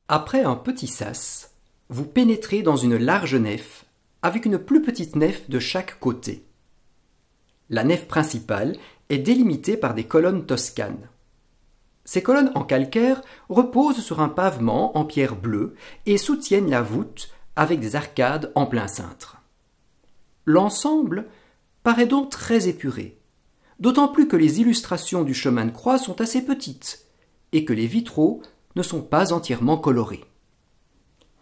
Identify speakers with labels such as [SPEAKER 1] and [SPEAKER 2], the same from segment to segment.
[SPEAKER 1] Après un petit sas, vous pénétrez dans une large nef avec une plus petite nef de chaque côté. La nef principale est délimitée par des colonnes toscanes. Ces colonnes en calcaire reposent sur un pavement en pierre bleue et soutiennent la voûte avec des arcades en plein cintre. L'ensemble paraît donc très épuré, d'autant plus que les illustrations du chemin de croix sont assez petites et que les vitraux ne sont pas entièrement colorés.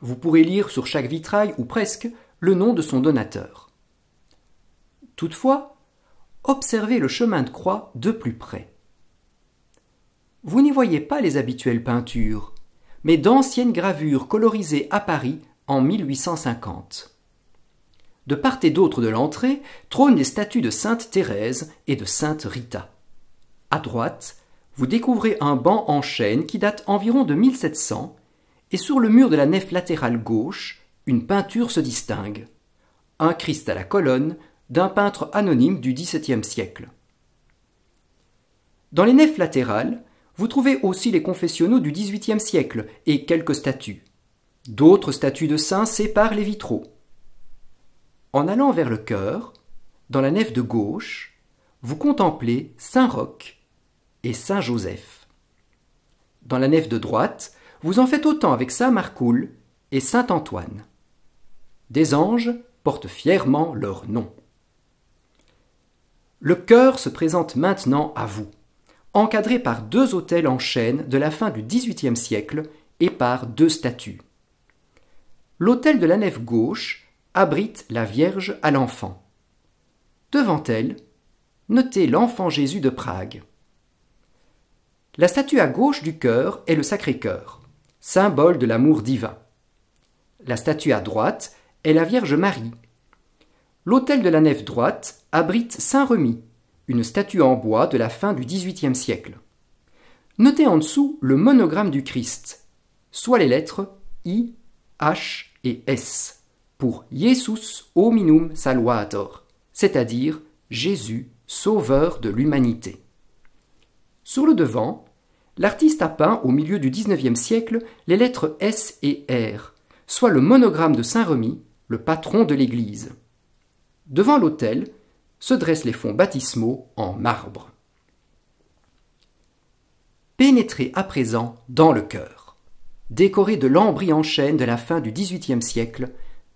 [SPEAKER 1] Vous pourrez lire sur chaque vitrail, ou presque, le nom de son donateur. Toutefois, observez le chemin de croix de plus près. Vous n'y voyez pas les habituelles peintures, mais d'anciennes gravures colorisées à Paris en 1850. De part et d'autre de l'entrée trônent des statues de sainte Thérèse et de sainte Rita. À droite, vous découvrez un banc en chêne qui date environ de 1700, et sur le mur de la nef latérale gauche, une peinture se distingue. Un Christ à la colonne d'un peintre anonyme du XVIIe siècle. Dans les nefs latérales, vous trouvez aussi les confessionnaux du XVIIIe siècle et quelques statues. D'autres statues de saints séparent les vitraux. En allant vers le chœur, dans la nef de gauche, vous contemplez Saint-Roch et Saint-Joseph. Dans la nef de droite, vous en faites autant avec Saint-Marcoul et Saint-Antoine. Des anges portent fièrement leur nom. Le chœur se présente maintenant à vous, encadré par deux autels en chêne de la fin du XVIIIe siècle et par deux statues. L'autel de la nef gauche abrite la Vierge à l'enfant. Devant elle, notez l'enfant Jésus de Prague. La statue à gauche du chœur est le Sacré-Cœur, symbole de l'amour divin. La statue à droite est la Vierge Marie. L'autel de la nef droite abrite Saint-Remi, une statue en bois de la fin du XVIIIe siècle. Notez en dessous le monogramme du Christ, soit les lettres I, H et S, pour Iesus hominum salvator, c'est-à-dire Jésus, sauveur de l'humanité. Sur le devant, l'artiste a peint au milieu du XIXe siècle les lettres S et R, soit le monogramme de Saint-Remi, le patron de l'Église. Devant l'autel se dressent les fonts baptismaux en marbre. Pénétrez à présent dans le chœur, décoré de lambris en chêne de la fin du XVIIIe siècle,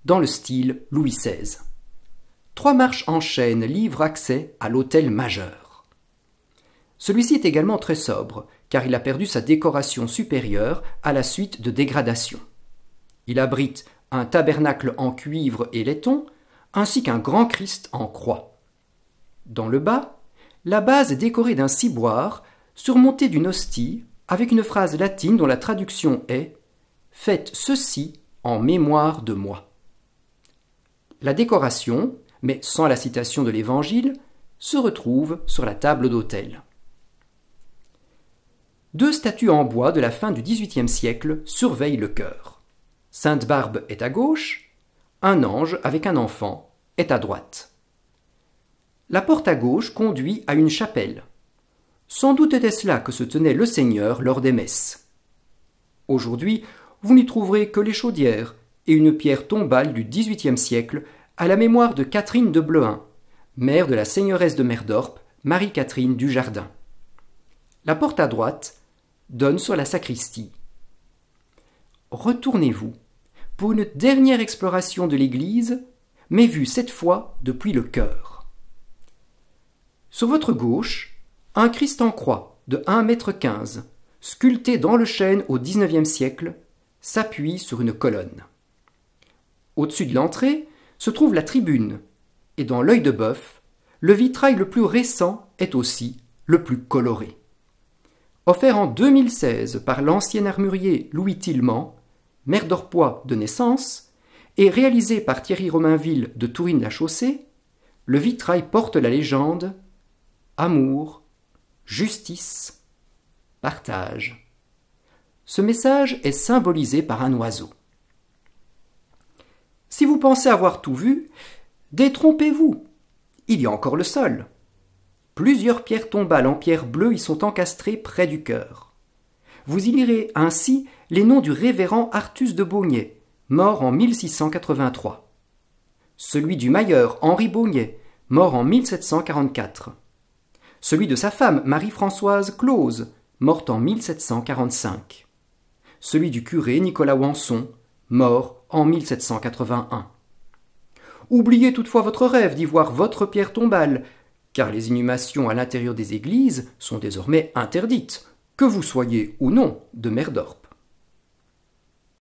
[SPEAKER 1] dans le style Louis XVI. 3 marches en chêne livrent accès à l'autel majeur. Celui-ci est également très sobre, car il a perdu sa décoration supérieure à la suite de dégradations. Il abrite un tabernacle en cuivre et laiton, ainsi qu'un grand Christ en croix. Dans le bas, la base est décorée d'un ciboire surmonté d'une hostie avec une phrase latine dont la traduction est « Faites ceci en mémoire de moi ». La décoration, mais sans la citation de l'Évangile, se retrouve sur la table d'autel. 2 statues en bois de la fin du XVIIIe siècle surveillent le chœur. Sainte Barbe est à gauche, un ange avec un enfant est à droite. La porte à gauche conduit à une chapelle. Sans doute était-ce là que se tenait le Seigneur lors des messes. Aujourd'hui, vous n'y trouverez que les chaudières et une pierre tombale du XVIIIe siècle à la mémoire de Catherine de Bleuin, mère de la seigneuresse de Merdorp, Marie-Catherine du Jardin. La porte à droite donne sur la sacristie. Retournez-vous pour une dernière exploration de l'église, mais vue cette fois depuis le chœur. Sur votre gauche, un Christ en croix de 1,15 m, sculpté dans le chêne au XIXe siècle, s'appuie sur une colonne. Au-dessus de l'entrée se trouve la tribune, et dans l'œil de bœuf, le vitrail le plus récent est aussi le plus coloré. Offert en 2016 par l'ancien armurier Louis Tillemans, Merdorpois de naissance, et réalisé par Thierry Romainville de Tourine-la-Chaussée, le vitrail porte la légende « Amour, justice, partage ». Ce message est symbolisé par un oiseau. Si vous pensez avoir tout vu, détrompez-vous. Il y a encore le sol. Plusieurs pierres tombales en pierre bleue y sont encastrées près du chœur. Vous y lirez ainsi les noms du révérend Artus de Baugniet, mort en 1683. Celui du mailleur Henri Baugniet, mort en 1744. Celui de sa femme Marie-Françoise Close, morte en 1745. Celui du curé Nicolas Wanson, mort en 1781. Oubliez toutefois votre rêve d'y voir votre pierre tombale, car les inhumations à l'intérieur des églises sont désormais interdites, que vous soyez ou non de Merdorp.